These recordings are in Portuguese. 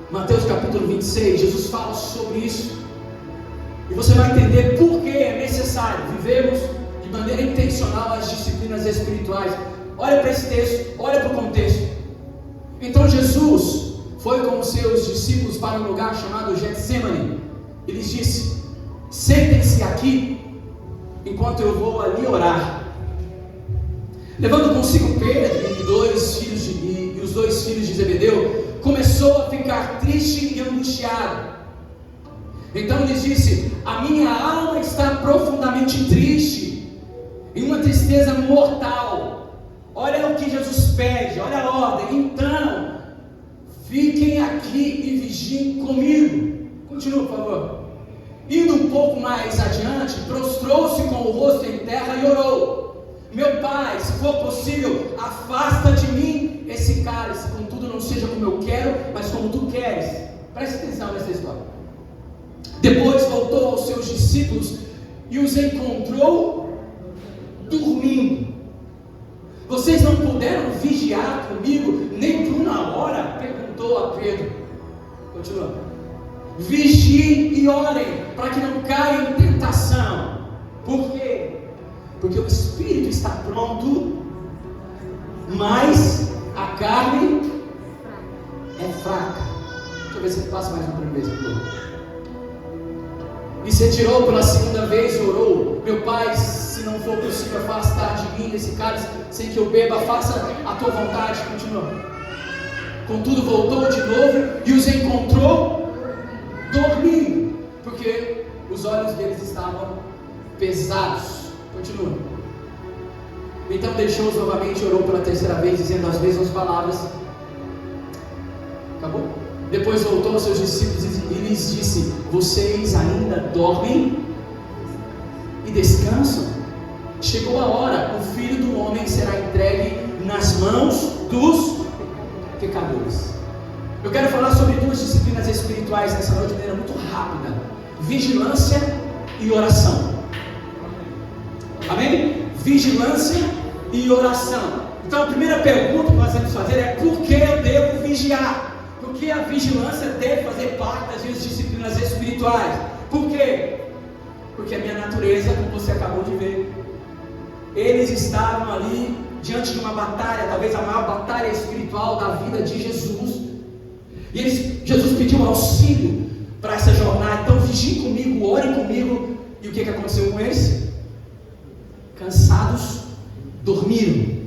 Mateus capítulo 26, Jesus fala sobre isso. E você vai entender por que é necessário vivermos de maneira intencional as disciplinas espirituais. Olha para esse texto, olha para o contexto. Então Jesus foi com os seus discípulos para um lugar chamado Getsemane. Ele disse: sentem-se aqui, enquanto eu vou ali orar. Levando consigo Pedro e os dois filhos de Zebedeu, começou a ficar triste e angustiado. Então lhes disse: a minha alma está profundamente triste, em uma tristeza mortal. Olha o que Jesus pede, olha a ordem. Então, fiquem aqui e vigiem comigo. Continua, por favor. Indo um pouco mais adiante, prostrou-se com o rosto em terra e orou: meu Pai, se for possível, afasta de mim esse cálice, contudo não seja como eu quero, mas como tu queres. Preste atenção nessa história. Depois voltou aos seus discípulos e os encontrou dormindo. Vocês não puderam vigiar comigo nem por uma hora? Perguntou a Pedro. Continua. Vigiem e orem, para que não caiam em tentação. Por quê? Porque o espírito está pronto, mas a carne é fraca. Deixa eu ver se ele passa mais uma vez. E se retirou pela segunda vez e orou: meu Pai, se não for possível afastar de mim esse cálice sem que eu beba, faça a tua vontade. Continua. Contudo voltou de novo e os encontrou dormindo, porque os olhos deles estavam pesados. Continua. Então deixou-os novamente e orou pela terceira vez, dizendo as mesmas palavras. Acabou? Depois voltou aos seus discípulos e lhes disse: vocês ainda dormem e descansam? Chegou a hora, o Filho do Homem será entregue nas mãos dos pecadores. Eu quero falar sobre duas disciplinas espirituais nessa noite de maneira muito rápida: vigilância e oração. Amém? Vigilância e oração. Então a primeira pergunta que nós temos que fazer é: por que eu devo vigiar? Por que a vigilância deve fazer parte das minhas disciplinas espirituais? Por quê? Porque a minha natureza, como você acabou de ver, eles estavam ali diante de uma batalha, talvez a maior batalha espiritual da vida de Jesus. E Jesus pediu auxílio para essa jornada. Então vigiem comigo, orem comigo. E o que aconteceu com eles? Cansados, dormiram.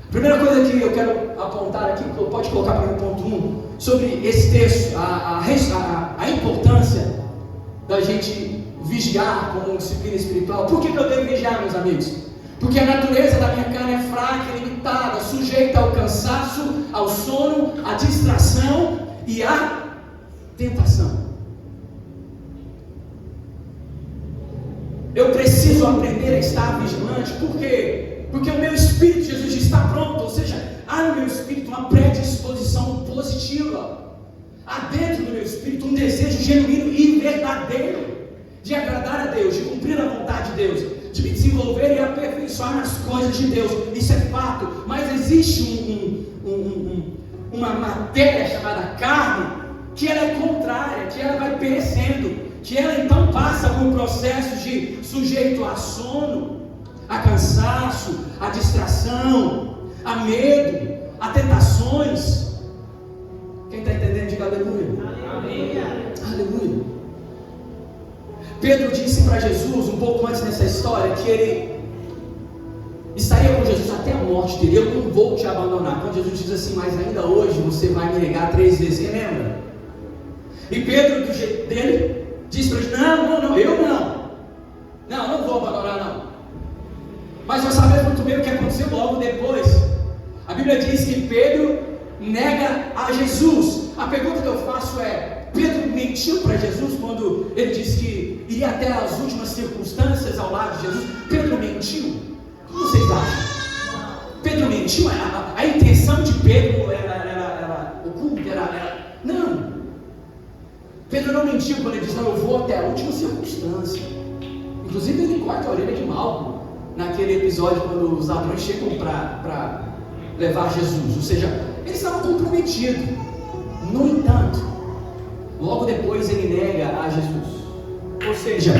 A primeira coisa que eu quero apontar aqui, pode colocar para mim ponto 1, sobre esse texto, a importância da gente vigiar como disciplina espiritual. Por que eu devo vigiar, meus amigos? Porque a natureza da minha carne é fraca e limitada, sujeita ao cansaço, ao sono, à distração e à tentação. Eu preciso aprender a estar vigilante. Por quê? Porque o meu espírito, Jesus diz, está pronto. Ou seja, há no meu espírito uma predisposição positiva. Há dentro do meu espírito um desejo genuíno e verdadeiro de agradar a Deus, de cumprir a vontade de Deus, de me desenvolver e aperfeiçoar nas coisas de Deus. Isso é fato. Mas existe uma matéria chamada carne, que ela é contrária, que ela vai perecendo, que ela então passa por um processo de sujeito a sono, a cansaço, a distração, a medo, a tentações. Quem está entendendo, diga aleluia. Aleluia. Aleluia. Pedro disse para Jesus, um pouco antes nessa história, que ele estaria com Jesus até a morte dele. Eu não vou te abandonar. Quando Jesus diz assim: mas ainda hoje você vai me negar 3 vezes. Quem lembra? E Pedro, do jeito dele, disse para ele: não, eu não vou abandonar não. Mas nós sabemos muito bem o que aconteceu logo depois. A Bíblia diz que Pedro nega a Jesus. A pergunta que eu faço é: Pedro mentiu para Jesus quando ele disse que iria até as últimas circunstâncias ao lado de Jesus? Pedro mentiu? O que vocês acham? Pedro mentiu? A intenção de Pedro era oculta? Não. Pedro não mentiu quando ele disse: não, eu vou até a última circunstância. Inclusive ele corta a orelha de Malco naquele episódio quando os ladrões chegam para levar Jesus. Ou seja, eles estavam comprometidos. No entanto, logo depois ele nega a Jesus. Ou seja,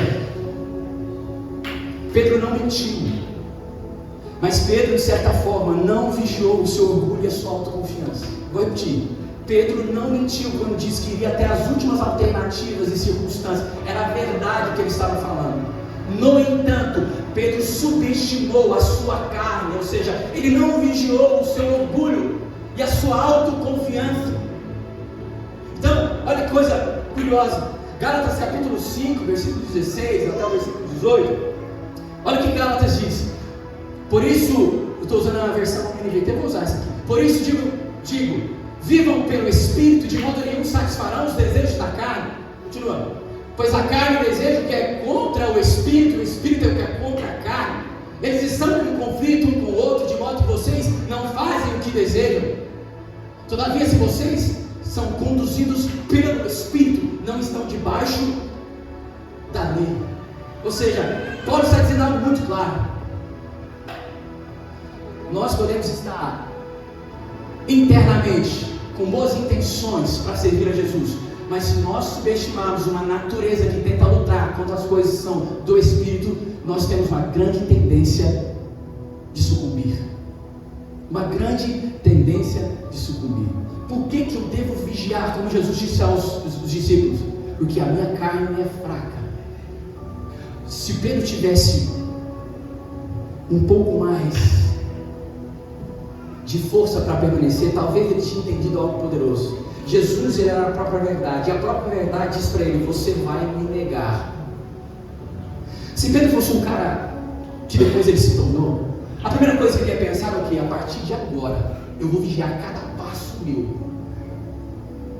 Pedro não mentiu, mas Pedro, de certa forma, não vigiou o seu orgulho e a sua autoconfiança. Vou repetir. Pedro não mentiu quando disse que iria até as últimas alternativas e circunstâncias. Era a verdade que ele estava falando. No entanto, Pedro subestimou a sua carne, ou seja, ele não vigiou o seu orgulho e a sua autoconfiança. Então, olha que coisa curiosa. Gálatas capítulo 5, versículo 16 até o versículo 18. Olha o que Gálatas diz. Por isso, eu estou usando a versão NVT, eu vou usar essa aqui. Por isso digo, vivam pelo Espírito, de modo nenhum satisfarão os desejos da carne. Continuando. Pois a carne deseja o que é contra o Espírito é o que é contra a carne. Eles estão em conflito um com o outro, de modo que vocês não fazem o que desejam. Todavia, se vocês são conduzidos pelo Espírito, não estão debaixo da lei. Ou seja, Paulo está dizendo algo muito claro. Nós podemos estar internamente com boas intenções para servir a Jesus, mas se nós subestimarmos uma natureza que tenta lutar contra as coisas que são do Espírito, nós temos uma grande tendência de sucumbir. Uma grande tendência de sucumbir. Por que eu devo vigiar, como Jesus disse aos discípulos? Porque a minha carne é fraca. Se Pedro tivesse um pouco mais de força para permanecer, talvez ele tinha entendido algo poderoso. Jesus, ele era a própria verdade, e a própria verdade diz para ele: você vai me negar. Se Pedro fosse um cara que depois ele se tornou, a primeira coisa que ele ia pensar é o quê? A partir de agora, eu vou vigiar cada passo meu.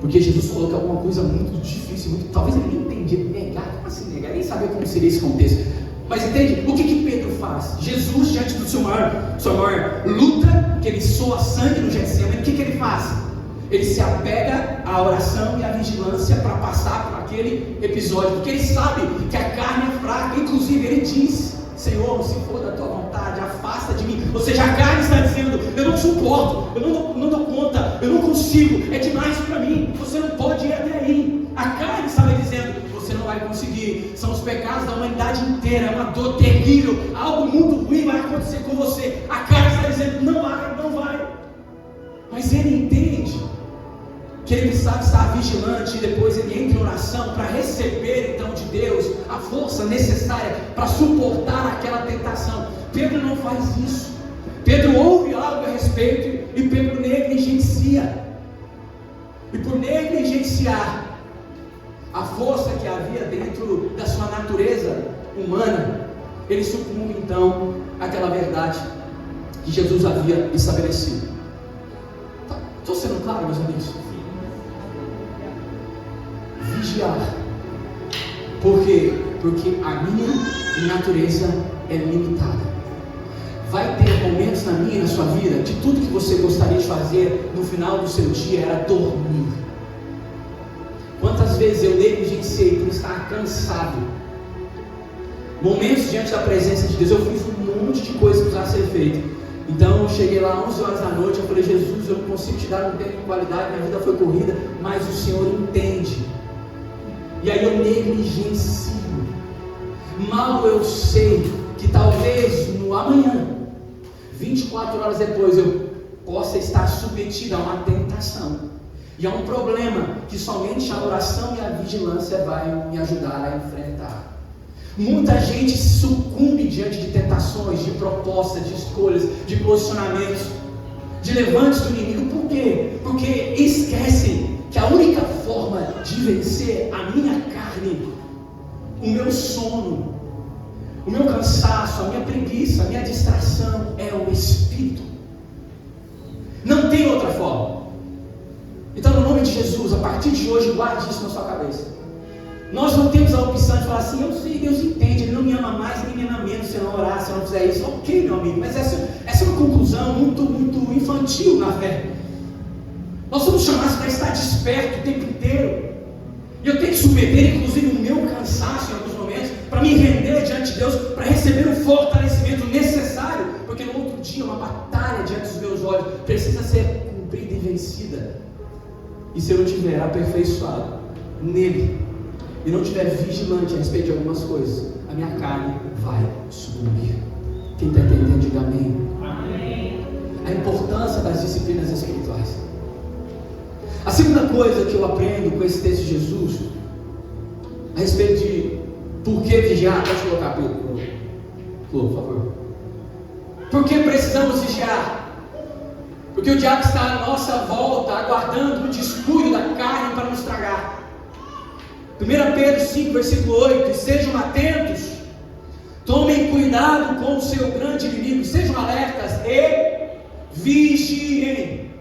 Porque Jesus falou que é alguma coisa muito difícil, talvez ele nem entendia. Negar, como assim negar? Nem sabia como seria esse contexto. Mas entende? O que Pedro faz? Jesus, diante do sua maior luta, que ele soa sangue no Getsemane, o que ele faz? Ele se apega à oração e à vigilância para passar por aquele episódio, porque ele sabe que a carne é fraca. Inclusive ele diz: Senhor, se for da tua vontade, afasta de mim. Ou seja, a carne está dizendo: eu não suporto, eu não dou conta, eu não consigo, é demais para mim, você não pode ir até aí. A carne estava dizendo: você não vai conseguir, são os pecados da humanidade inteira, é uma dor terrível, algo muito ruim vai acontecer com você. A carne está dizendo: não vai. Mas ele entende que ele precisava estar vigilante, e depois ele entra em oração para receber então de Deus a força necessária para suportar aquela tentação. Pedro não faz isso. Pedro ouve algo a respeito e Pedro negligencia. E por negligenciar a força que havia dentro da sua natureza humana, ele sucumbe então àquela verdade que Jesus havia estabelecido. Estou sendo claro, meus amigos? Vigiar. Por quê? Porque a minha natureza é limitada. Vai ter momentos na minha e na sua vida que tudo que você gostaria de fazer no final do seu dia era dormir. Quantas vezes eu negligenciei por estar cansado? Momentos diante da presença de Deus, eu fiz um monte de coisa que precisava ser feito. Então eu cheguei lá 11 horas da noite, eu falei: Jesus, eu não consigo te dar um tempo de qualidade, minha vida foi corrida, mas o Senhor entende. E aí eu negligencio. Mal eu sei que talvez no amanhã, 24 horas depois, eu possa estar submetido a uma tentação. E é um problema que somente a oração e a vigilância vai me ajudar a enfrentar. Muita gente sucumbe diante de tentações, de propostas, de escolhas, de posicionamentos, de levantes do inimigo. Por quê? Porque esquecem que a única forma de vencer a minha carne, o meu sono, o meu cansaço, a minha preguiça, a minha distração, é o Espírito. Não tem outra forma. Então, no nome de Jesus, a partir de hoje, guarde isso na sua cabeça. Nós não temos a opção de falar assim: eu sei, Deus entende, Ele não me ama mais, nem me ama menos se eu não orar, se eu não fizer isso. Ok, meu amigo, mas essa é uma conclusão muito infantil na fé. Nós somos chamados para estar desperto o tempo inteiro. E eu tenho que submeter, inclusive, o meu cansaço em alguns momentos, para me render diante de Deus, para receber o fortalecimento necessário, porque no outro dia, uma batalha diante dos meus olhos precisa ser cumprida e vencida. E se eu não estiver aperfeiçoado nele, e não estiver vigilante a respeito de algumas coisas, a minha carne vai sucumbir. Quem está entendendo, diga amém. Amém. A importância das disciplinas espirituais. A segunda coisa que eu aprendo com esse texto de Jesus, a respeito de por que vigiar, pode colocar, por favor. Por que precisamos vigiar? Porque o diabo está à nossa volta, aguardando o descuido da carne para nos tragar. 1 Pedro 5, versículo 8: sejam atentos, tomem cuidado com o seu grande inimigo, sejam alertas e vigiem.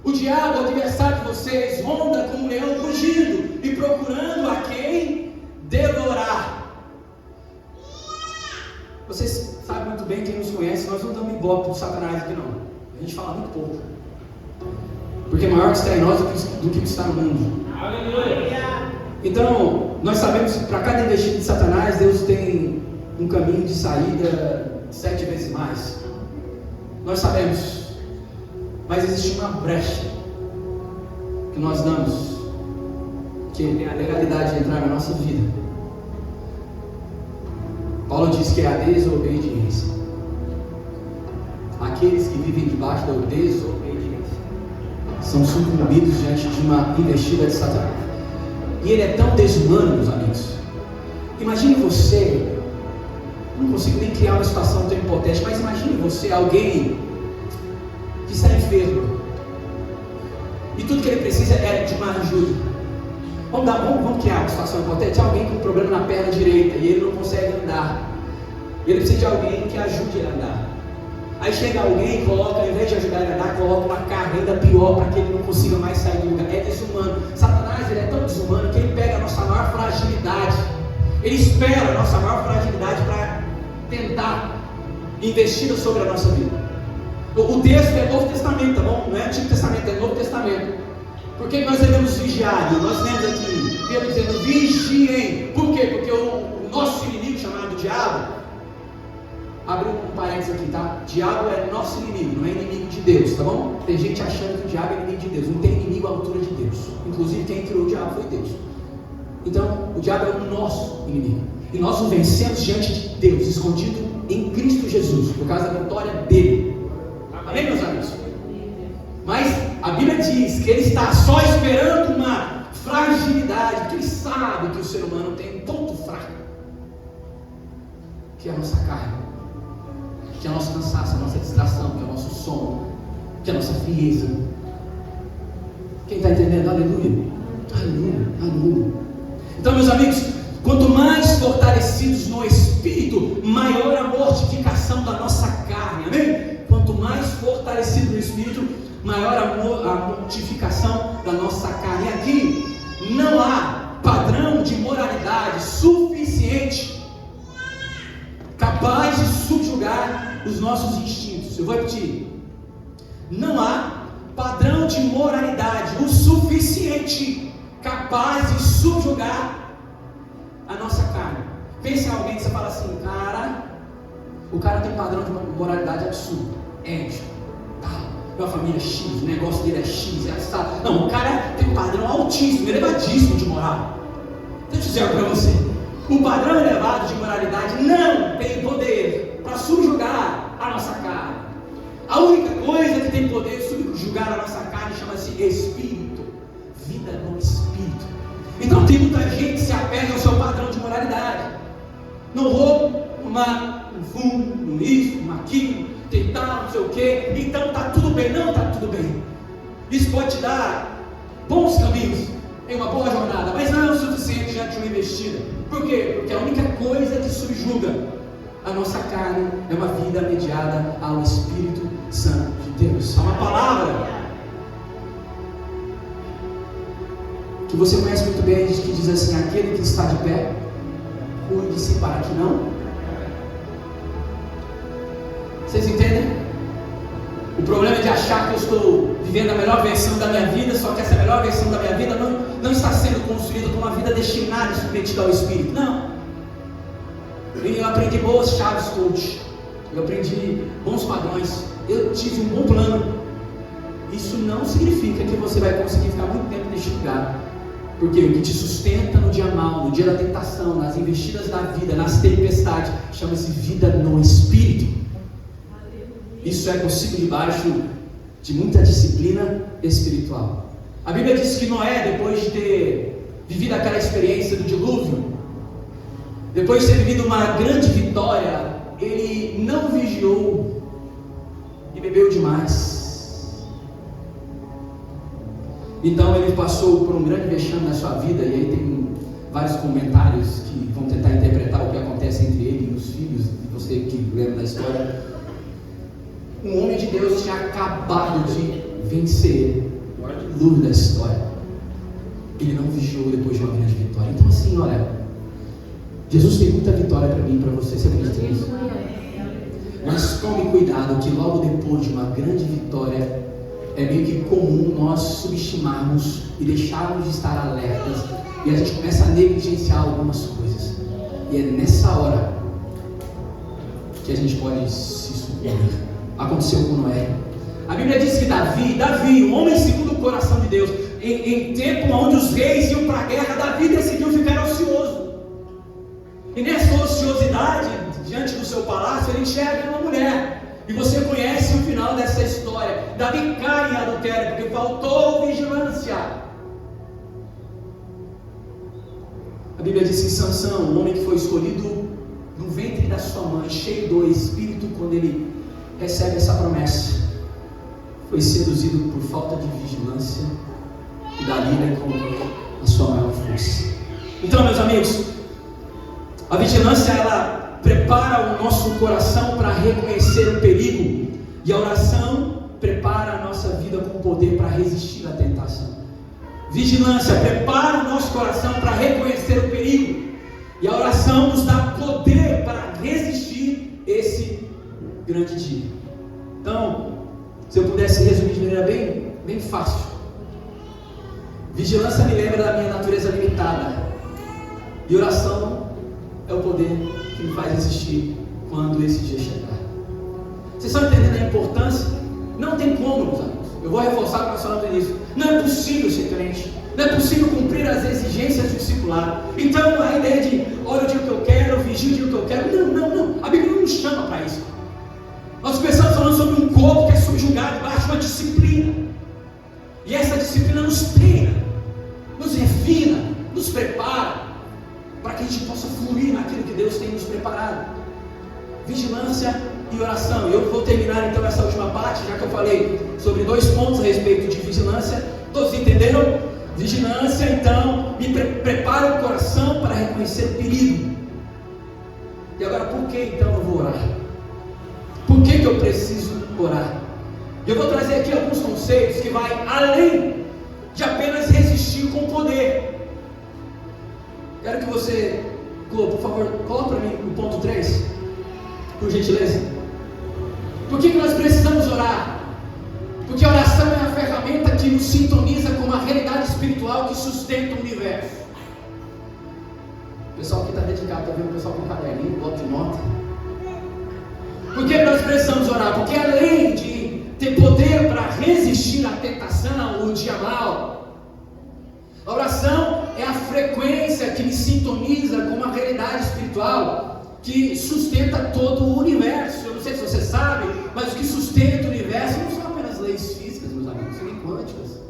O diabo, o adversário de vocês, ronda como um leão rugindo e procurando a quem devorar. Vocês sabem muito bem, quem nos conhece, nós não damos ibope para Satanás aqui não. A gente fala muito pouco, porque maior que está em nós do que está no mundo. Aleluia. Então, nós sabemos que para cada investida de Satanás, Deus tem um caminho de saída 7 vezes mais. Nós sabemos, mas existe uma brecha que nós damos, que é a legalidade de entrar na nossa vida. Paulo diz que é a desobediência. Aqueles que vivem debaixo da desobediência são sucumbidos diante de uma investida de Satanás. E ele é tão desumano, meus amigos. Imagine você, não consigo nem criar uma situação tão hipotética, mas imagine você, alguém que está enfermo, e tudo que ele precisa é de uma ajuda. Vamos criar uma situação hipotética. Alguém com um problema na perna direita e ele não consegue andar, ele precisa de alguém que ajude ele a andar. Aí chega alguém e coloca, ao invés de ajudar ele a andar, coloca uma carga ainda pior para que ele não consiga mais sair do lugar. É desumano. Satanás, ele é tão desumano que ele pega a nossa maior fragilidade, ele espera a nossa maior fragilidade para tentar investir sobre a nossa vida. O texto é Novo Testamento, tá bom? Não é Antigo Testamento, é Novo Testamento. Por que nós devemos vigiar? Nós lemos aqui Pedro dizendo: vigiem. Por quê? Porque o nosso inimigo, chamado diabo, abre um parênteses aqui, tá? Diabo é nosso inimigo, não é inimigo de Deus, tá bom? Tem gente achando que o diabo é inimigo de Deus. Não tem inimigo à altura de Deus. Inclusive quem criou o diabo foi Deus. Então o diabo é o nosso inimigo, e nós o vencemos diante de Deus, escondido em Cristo Jesus, por causa da vitória dele. Amém, meus amigos? Mas a Bíblia diz que ele está só esperando uma fragilidade, porque ele sabe que o ser humano tem um ponto fraco, que é a nossa carne, que é o nosso cansaço, a nossa distração, que é o nosso sono, que é a nossa frieza. Quem está entendendo? Aleluia, aleluia, aleluia. Então, meus amigos, quanto mais fortalecidos no Espírito, maior a mortificação da nossa carne, amém? Quanto mais fortalecido no Espírito, maior a mortificação da nossa carne. E aqui não há padrão de moralidade suficiente capaz de subjugar os nossos instintos. Eu vou repetir: não há padrão de moralidade o suficiente capaz de subjugar a nossa carne. Pense em alguém que você fala assim: cara, o cara tem padrão de moralidade absurdo, ético, tal, uma família X, o negócio dele é X, é assado. Não, o cara tem um padrão altíssimo, elevadíssimo de moral. Deixa eu dizer algo para você: o padrão elevado de moralidade não tem poder para subjugar a nossa carne. A única coisa que tem poder de subjugar a nossa carne chama-se Espírito, vida no Espírito. Então tem muita gente que se apega ao seu padrão de moralidade. Não roubo, não mato, não fumo, não isso, não aquilo, tentar, não sei o que, então está tudo bem. Não está tudo bem. Isso pode te dar bons caminhos em uma boa jornada, mas não é o suficiente diante de uma investida. Por quê? Porque a única coisa que subjuga a nossa carne é uma vida mediada ao Espírito Santo de Deus. Há uma palavra que você conhece muito bem, que diz assim: aquele que está de pé, cuide-se para que não. Vocês entendem? O problema é de achar que eu estou vivendo a melhor versão da minha vida, só que essa melhor versão da minha vida não está sendo construída com uma vida destinada e submetida ao Espírito. Não. Eu aprendi boas chaves coach, eu aprendi bons padrões, eu tive um bom plano, isso não significa que você vai conseguir ficar muito tempo neste lugar. Porque o que te sustenta no dia mau, no dia da tentação, nas investidas da vida, nas tempestades, chama-se vida no Espírito. Isso é possível debaixo de muita disciplina espiritual. A Bíblia diz que Noé, depois de ter vivido aquela experiência do dilúvio, depois de ter vivido uma grande vitória, ele não vigiou e bebeu demais. Então ele passou por um grande vexame na sua vida, e aí tem vários comentários que vão tentar interpretar o que acontece entre ele e os filhos, e você que lembra da história. Um homem de Deus tinha acabado de vencer o dilúvio da história. Ele não vigiou depois de uma grande vitória. Então assim, olha, Jesus tem muita vitória para mim e para você, você acredita nisso? Mas tome cuidado que logo depois de uma grande vitória, é meio que comum nós subestimarmos e deixarmos de estar alertas, e a gente começa a negligenciar algumas coisas, e é nessa hora que a gente pode se sucumbir. Aconteceu com Noé. A Bíblia diz que Davi, um homem segundo o coração de Deus, em tempo onde os reis iam para a guerra, Davi decidiu ficar ocioso, e nessa ociosidade, diante do seu palácio, ele enxerga uma mulher. E você conhece o final dessa história. Davi cai em adultério porque faltou vigilância. A Bíblia diz que Sansão, um homem que foi escolhido no ventre da sua mãe, cheio do Espírito, quando ele recebe essa promessa, foi seduzido por falta de vigilância, e dali ele encontrou a sua maior força. Então, meus amigos, a vigilância, ela prepara o nosso coração para reconhecer o perigo, e a oração prepara a nossa vida com poder para resistir à tentação. Vigilância prepara o nosso coração para reconhecer o perigo, e a oração nos dá poder para resistir esse grande dia. Então, se eu pudesse resumir de maneira bem fácil, vigilância me lembra da minha natureza limitada, e oração é o poder que me faz resistir quando esse dia chegar. Vocês estão entendendo a importância? Não tem como, meus amigos. Eu vou reforçar o que nós falamos no início. Não é possível ser crente. Não é possível cumprir as exigências do discipulado. Então a ideia de ora o dia que eu quero, vigio o dia que eu quero. Não. A Bíblia não nos chama para isso. Nós começamos falando sobre um corpo que é subjugado debaixo de uma disciplina. E essa disciplina nos treina, nos refina, nos prepara para que a gente possa fluir naquilo que Deus tem nos preparado. Vigilância e oração. Eu vou terminar então essa última parte, já que eu falei sobre 2 pontos a respeito de vigilância. Todos entenderam? Vigilância, então, me prepara o coração para reconhecer o perigo. E agora, por que então eu vou orar? Por que eu preciso orar? Eu vou trazer aqui alguns conceitos que vai além de apenas resistir com poder. Quero que você, Globo, por favor, coloque para mim o ponto 3, por gentileza. Por que nós precisamos orar? Porque a oração é a ferramenta que nos sintoniza com uma realidade espiritual que sustenta o universo. O pessoal que está dedicado, está vendo o pessoal com caderninho, bloco de nota. Por que nós precisamos orar? Porque além de ter poder para resistir à tentação, o dia mau, a oração é a frequência que me sintoniza com uma realidade espiritual que sustenta todo o universo. Eu não sei se você sabe, mas o que sustenta o universo não são apenas leis físicas, meus amigos, são nem quânticas.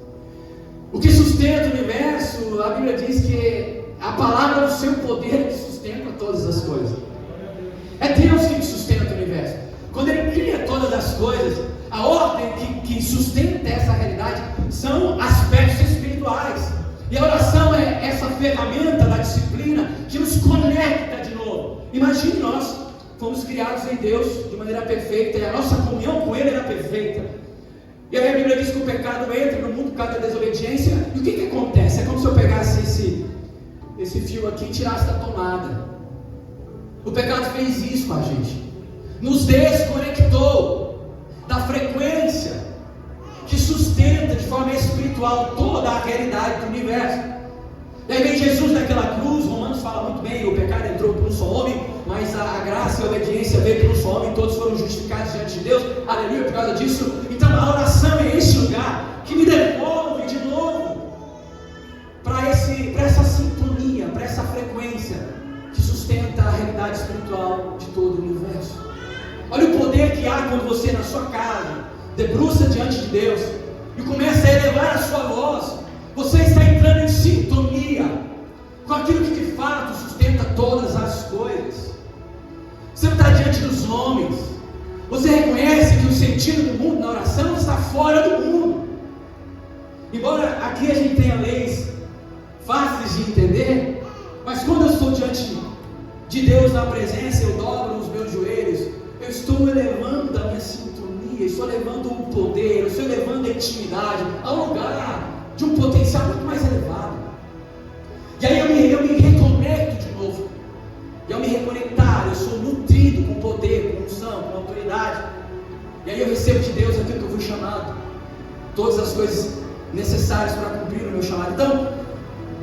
O que sustenta o universo, a Bíblia diz que é a palavra do seu poder que sustenta todas as coisas. É Deus que sustenta o universo. Quando Ele cria todas as coisas, a ordem que sustenta essa realidade são aspectos espirituais. E a oração é essa ferramenta da disciplina que nos conecta de novo. Imagine, nós fomos criados em Deus de maneira perfeita, e a nossa comunhão com Ele era perfeita. E aí a Bíblia diz que o pecado entra no mundo por causa da desobediência. E o que acontece? É como se eu pegasse esse fio aqui e tirasse da tomada. O pecado fez isso com a gente. Nos desconectou da frequência que sustenta de forma espiritual toda a realidade do universo. E aí vem Jesus naquela cruz. Romanos fala muito bem: o pecado entrou por um só homem, mas a graça e a obediência veio por um só homem, todos foram justificados diante de Deus. Aleluia, por causa disso. Então a oração é esse lugar que me devolve de novo para essa sintonia, para essa frequência que sustenta a realidade espiritual de todo o universo. Olha o poder que há quando você, na sua casa, debruça diante de Deus e começa a elevar a sua voz. Você está entrando em sintonia com aquilo que de fato sustenta todas as coisas. Você não está diante dos homens. Você reconhece que o sentido do mundo na oração está fora do mundo. Embora aqui a gente tenha leis fáceis de entender, mas quando eu estou diante de Deus na presença, eu dobro os meus joelhos, eu estou elevando a minha sintonia, estou elevando o poder, eu estou elevando a intimidade ao lugar de um potencial muito mais elevado. E aí eu me reconecto de novo. E ao me reconectar, eu sou nutrido com poder, com unção, com autoridade. E aí eu recebo de Deus aquilo que eu fui chamado, todas as coisas necessárias para cumprir o meu chamado. Então,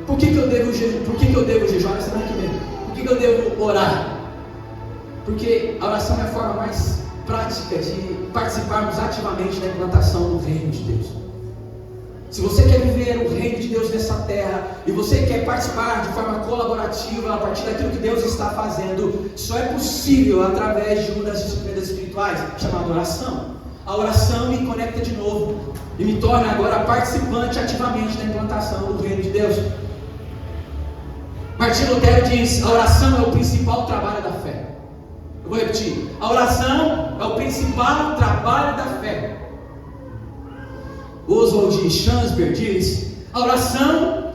por que eu devo jejuar na semana que vem? Por que eu devo orar? Porque a oração é a forma mais prática de participarmos ativamente da implantação do reino de Deus. Se você quer viver o reino de Deus nessa terra, e você quer participar de forma colaborativa a partir daquilo que Deus está fazendo, só é possível através de uma das disciplinas espirituais, chamada oração. A oração me conecta de novo e me torna agora participante ativamente da implantação do reino de Deus. Martim Lutero diz: a oração é o principal trabalho da fé. Eu vou repetir: a oração é o principal trabalho da fé. Oswald Chancellor diz: a oração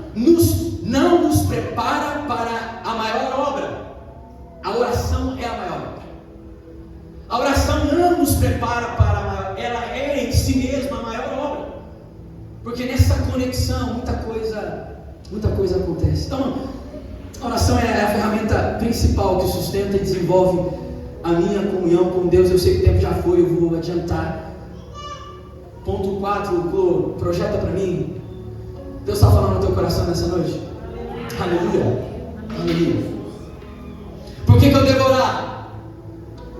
não nos prepara para a maior obra. A oração é a maior obra. A oração não nos prepara para a maior, ela é em si mesma a maior obra. Porque nessa conexão muita coisa acontece. Então, a oração é a ferramenta principal que sustenta e desenvolve a minha comunhão com Deus. Eu sei que o tempo já foi, eu vou adiantar. Ponto 4, projeta para mim. Deus está falando no teu coração nessa noite? Aleluia. Aleluia. Por que eu devo orar?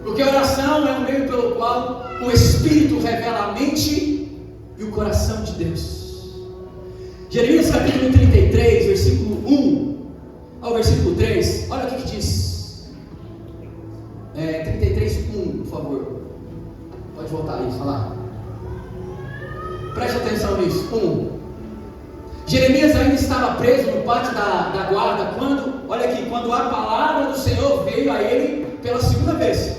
Porque a oração é o meio pelo qual o Espírito revela a mente e o coração de Deus. Jeremias capítulo 33, versículo 1 ao versículo 3. Olha o que diz. 33, 1, por favor. Pode voltar aí, falar. Preste atenção nisso. 1. Jeremias ainda estava preso no pátio da guarda quando a palavra do Senhor veio a ele pela segunda vez.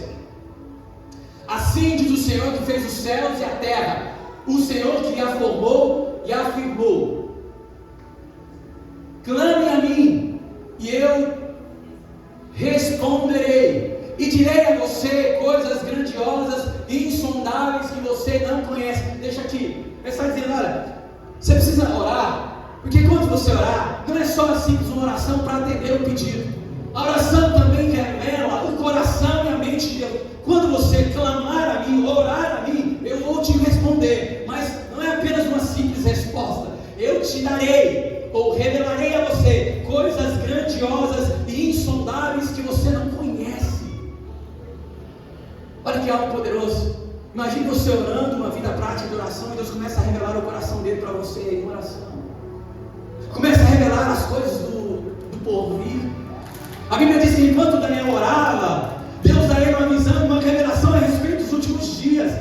Assim diz o Senhor que fez os céus e a terra, o Senhor que a formou e a afirmou: clame a mim e eu responderei, e direi a você coisas grandiosas e insondáveis que você não conhece. Deixa aqui. Ele está dizendo: olha, você precisa orar, porque quando você orar, não é só uma simples uma oração para atender o pedido. A oração também revela o coração e a mente de Deus. Quando você clamar a mim, orar a mim, eu vou te responder. Mas não é apenas uma simples resposta. Eu te darei, ou revelarei a você, coisas grandiosas e insondáveis que você não conhece. Olha que algo poderoso. Imagine você orando uma vida prática de oração e Deus começa a revelar o coração dele para você em oração. Começa a revelar as coisas do porvir. A Bíblia diz que enquanto Daniel orava, Deus dá a ele uma visão, uma revelação a respeito dos últimos dias.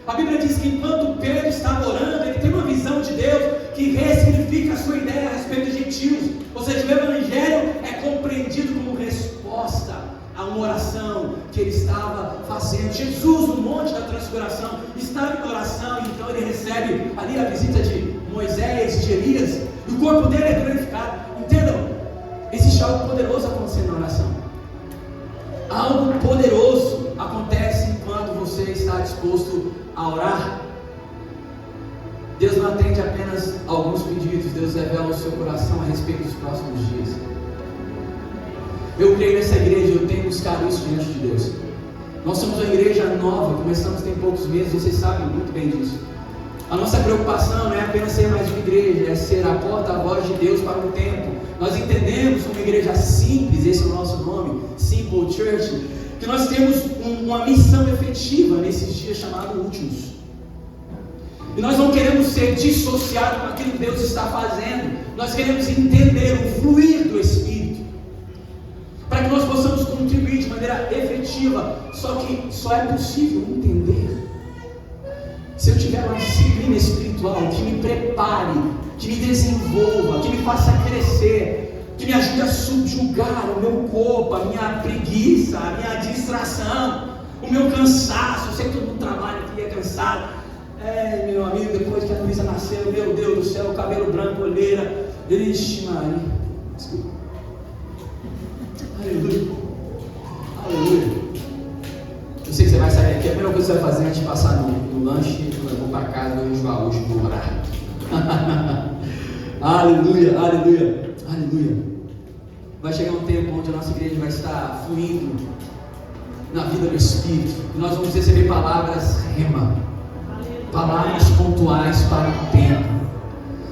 A Bíblia diz que enquanto Pedro estava orando, ele tem uma visão de Deus que ressignifica a sua ideia a respeito dos gentios. Ou seja, o Evangelho é compreendido como resposta a uma oração que ele estava fazendo. Jesus, no Monte da Transfiguração, estava em oração, e então ele recebe ali a visita de Moisés, de Elias, e o corpo dele é glorificado. Entendam? Existe algo poderoso acontecendo na oração. Algo poderoso acontece quando você está disposto a orar. Deus não atende apenas alguns pedidos, Deus revela o seu coração a respeito dos próximos dias. Eu creio nessa igreja, eu tenho buscado isso diante de Deus. Nós somos uma igreja nova, começamos tem poucos meses, vocês sabem muito bem disso. A nossa preocupação não é apenas ser mais uma igreja, é ser a porta-voz de Deus para o tempo. Nós entendemos uma igreja simples, esse é o nosso nome, Simple Church, que nós temos uma missão efetiva nesses dias chamados últimos. E nós não queremos ser dissociados com aquilo que Deus está fazendo. Nós queremos entender o fluir do Espírito, para que nós possamos contribuir de maneira efetiva. Só que só é possível entender se eu tiver uma disciplina espiritual que me prepare, que me desenvolva, que me faça crescer, que me ajude a subjugar o meu corpo, a minha preguiça, a minha distração, o meu cansaço. Eu sei que todo mundo trabalha aqui, é cansado. Meu amigo, depois que a Luísa nasceu, meu Deus do céu, cabelo branco, olheira. Ixi, Maria. Desculpa. Aleluia. Aleluia. Eu sei que você vai sair aqui. A primeira coisa que você vai fazer é te passar no lanche. Eu vou para casa, eu vou hoje, vou orar. Aleluia, aleluia, aleluia. Vai chegar um tempo onde a nossa igreja vai estar fluindo na vida do Espírito. E nós vamos receber palavras rema, palavras pontuais para o tempo.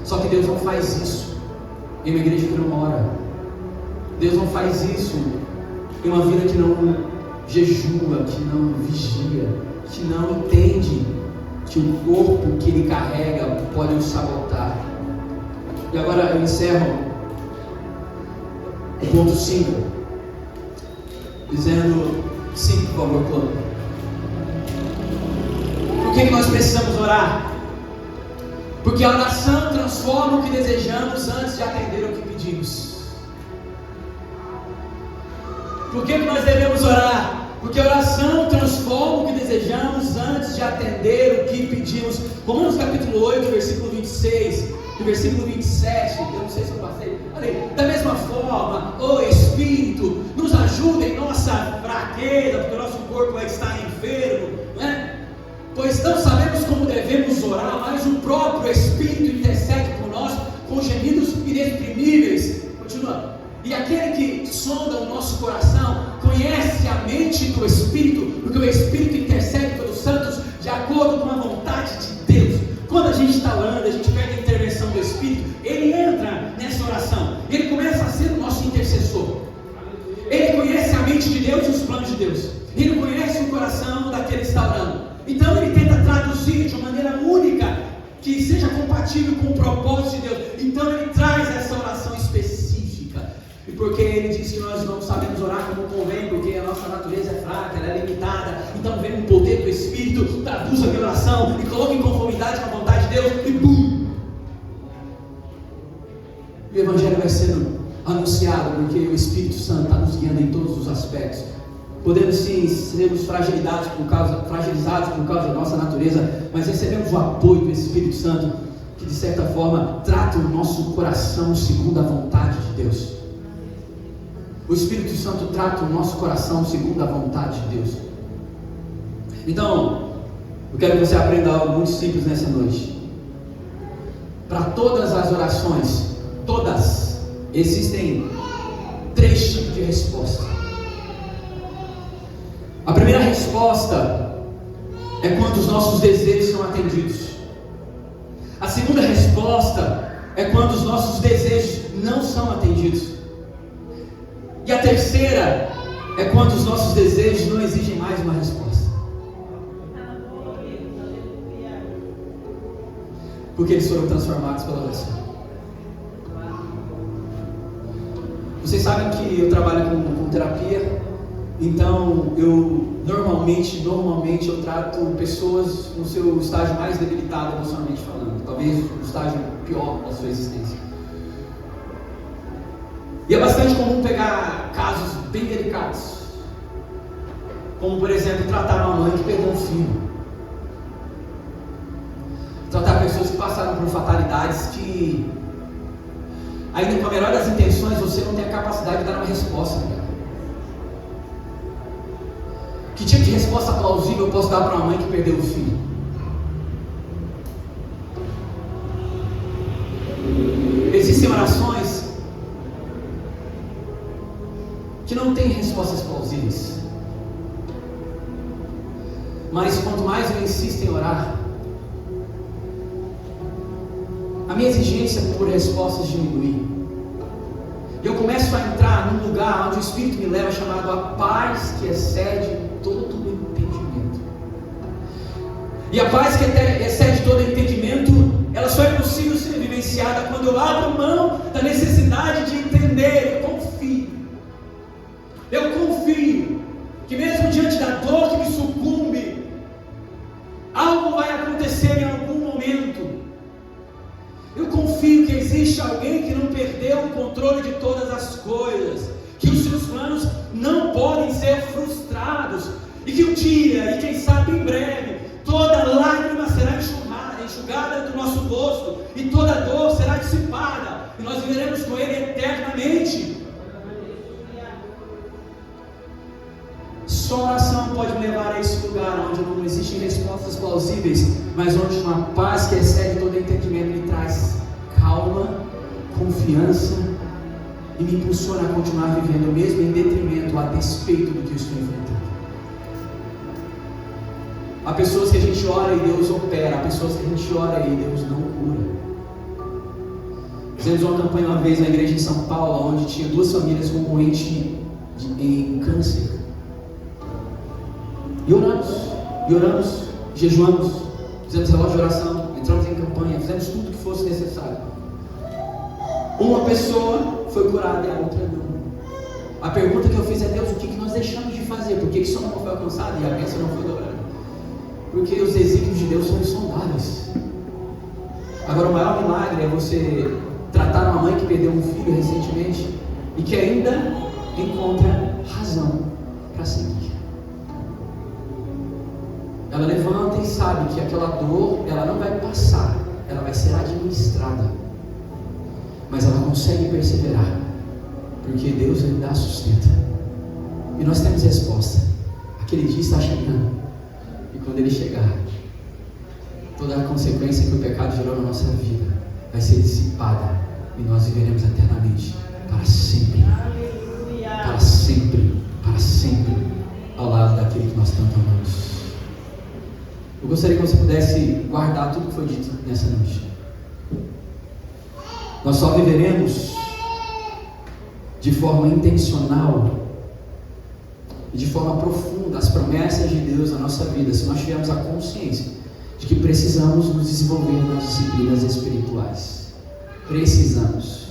Só que Deus não faz isso em uma igreja que não ora. Deus não faz isso em uma vida que não jejua, que não vigia, que não entende que o corpo que ele carrega pode o sabotar. E agora eu encerro o ponto 5, dizendo 5, por favor, Cláudio. Por que nós precisamos orar? Porque a oração transforma o que desejamos antes de atender o que pedimos. Por que nós devemos orar? Porque a oração transforma o que desejamos antes de atender o que pedimos. Romanos capítulo 8, versículo 26 e versículo 27, eu não sei se eu passei. Olha aí, da mesma forma, o Espírito nos ajuda em nossa fraqueza, porque o nosso corpo está enfermo, não é? Pois não sabemos como devemos orar, mas o próprio Espírito intercede por nós com gemidos inexprimíveis. Continua. E aquele que sonda o nosso coração conhece a mente do Espírito, porque o Espírito intercede pelos santos de acordo com a vontade de Deus. Quando a gente está orando, a gente pede a intervenção do Espírito, ele entra nessa oração, ele começa a ser o nosso intercessor. Ele conhece a mente de Deus e os planos de Deus, ele conhece o coração daquele que está orando. Então ele tenta traduzir de uma maneira única, que seja compatível com o propósito de Deus. Então ele traz essa oração específica. E porque ele diz que nós não sabemos orar como convém, porque a nossa natureza é fraca, ela é limitada. Então vem o poder do Espírito, traduz a minha oração e coloca em conformidade com a vontade de Deus e bum! O Evangelho vai sendo anunciado, porque o Espírito Santo está nos guiando em todos os aspectos. Podemos sim sermos fragilizados por causa da nossa natureza, mas recebemos o apoio do Espírito Santo, que de certa forma trata o nosso coração segundo a vontade de Deus. O Espírito Santo trata o nosso coração segundo a vontade de Deus. Então, eu quero que você aprenda algo muito simples nessa noite. Para todas as orações, todas, existem 3 tipos de resposta. A primeira resposta é quando os nossos desejos são atendidos. A segunda resposta é quando os nossos desejos não são atendidos. E a terceira é quando os nossos desejos não exigem mais uma resposta. Porque eles foram transformados pela oração. Vocês sabem que eu trabalho com terapia. Então, eu normalmente eu trato pessoas no seu estágio mais debilitado emocionalmente falando, talvez o estágio pior da sua existência. E é bastante comum pegar casos bem delicados, como por exemplo, tratar uma mãe que perdeu um filho, tratar pessoas que passaram por fatalidades que, ainda com a melhor das intenções, você não tem a capacidade de dar uma resposta, cara. Que tipo de resposta plausível eu posso dar para uma mãe que perdeu o filho? Existem orações que não têm respostas plausíveis. Mas quanto mais eu insisto em orar, a minha exigência por respostas diminui. E eu começo a entrar num lugar onde o Espírito me leva, chamado a paz que excede todo entendimento. E a paz que excede todo entendimento, ela só é possível ser vivenciada quando eu abro mão da necessidade de entender. Eu confio que mesmo diante da dor que me sucumbe, algo vai acontecer em algum momento. Eu confio que existe alguém que não perdeu o controle de todas as coisas, que os seus planos não podem ser frustrados, e que um dia, e quem sabe em breve, toda lágrima será enxugada do nosso rosto, e toda dor será dissipada, e nós viveremos com Ele eternamente. Só a oração pode me levar a esse lugar onde não existem respostas plausíveis, mas onde uma paz que excede todo entendimento me traz calma, confiança e me impulsiona a continuar vivendo mesmo em detrimento, a despeito do que eu estou enfrentando. Há pessoas que a gente ora e Deus opera, há pessoas que a gente ora e Deus não cura. Fizemos uma campanha uma vez na igreja em São Paulo, onde tinha 2 famílias com um ente em câncer. E oramos, jejuamos, fizemos relógio de oração, entramos em campanha, fizemos tudo que fosse necessário. Uma pessoa foi curada e a outra não. A pergunta que eu fiz é: Deus, o que nós deixamos de fazer? Por que só não foi alcançado e a bênção não foi dobrada? Porque os desígnios de Deus são insondáveis. Agora, o maior milagre é você tratar uma mãe que perdeu um filho recentemente e que ainda encontra razão para seguir. Ela levanta e sabe que aquela dor, ela não vai passar, ela vai ser administrada, mas ela consegue perseverar, porque Deus lhe dá sustento. E nós temos resposta. Aquele dia está chegando, e quando ele chegar, toda a consequência que o pecado gerou na nossa vida vai ser dissipada, e nós viveremos eternamente, para sempre, para sempre, para sempre, ao lado daquele que nós tanto amamos. Eu gostaria que você pudesse guardar tudo que foi dito nessa noite. Nós só viveremos de forma intencional e de forma profunda as promessas de Deus na nossa vida, se nós tivermos a consciência de que precisamos nos desenvolver nas disciplinas espirituais. Precisamos.